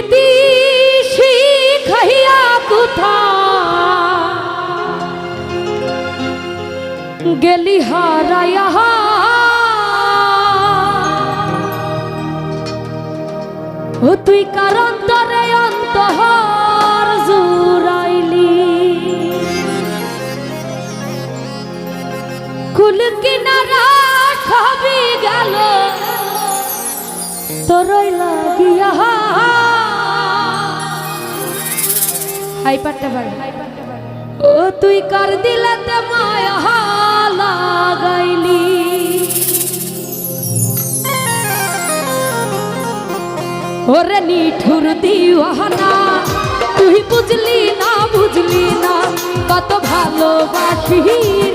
প্রীতি শিখাইয়া কোথা গেলি হারাইয়া ও তুই কার অন্তরে অন্তর জুড়াইলি কুল কিনারা সবই গেল তোরই লাগিয়া হাই পাট্টা বাড়ি ও তুই কার দিলেতে মায়া লাগাইলি ওরে নিঠুর দিওয়ানা তুই বুঝলি না কত ভালোবাসি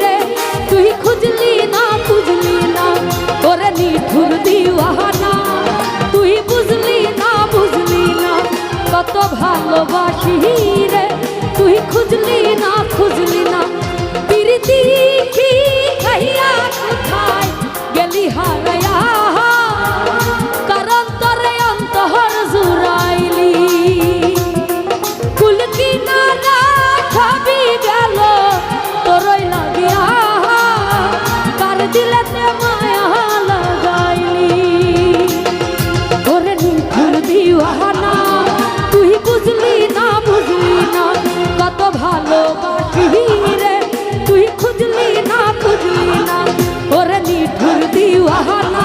রে তুই খুঁজলি না ওরে নিঠুর দিওয়ানা তুই বুঝলি না কত ভালোবাসি রে তুই খুঁজলি না প্রীতি খাইয়া কোথায় গেলি হারাইয়া কারণ তরে অন্তর জুড়াইলি কুল কিনারা সবই গেল তোরই লাগিয়া কার দিলেতে মায়া লাগাইলি ওরে নিঠুর দিওয়ানা তুই বুঝলি না কত ভালোবাসি রে তুই খুঁজলি না ওরে নিঠুর দিওয়ানা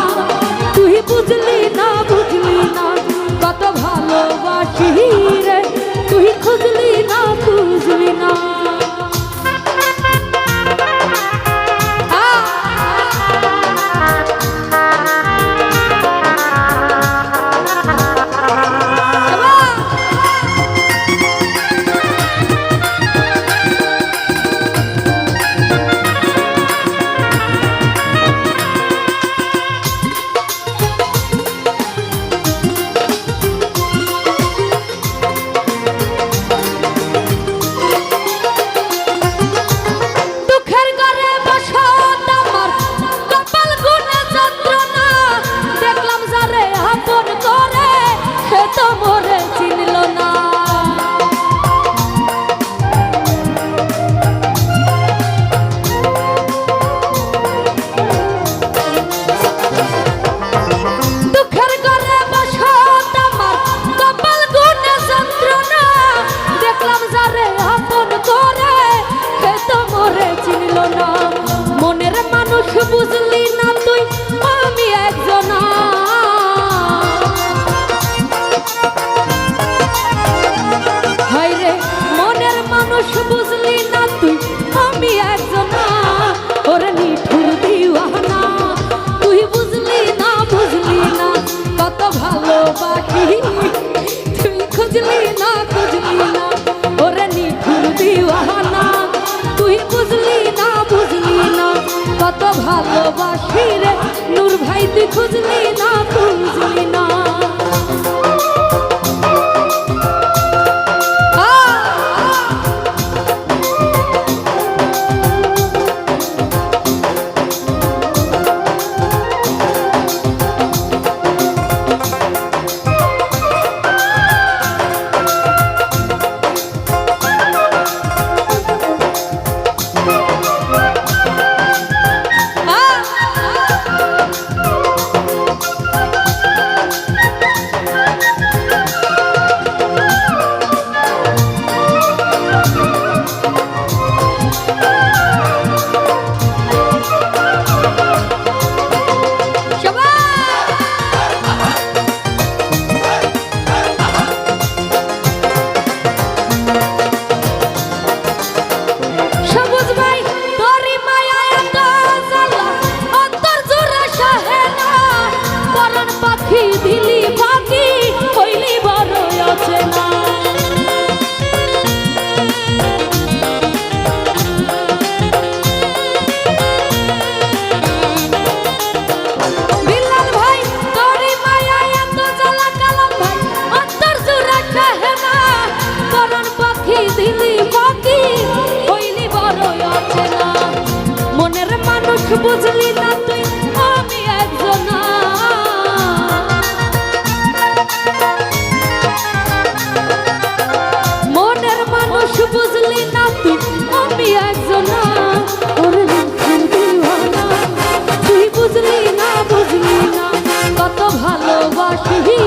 ভালোবাসি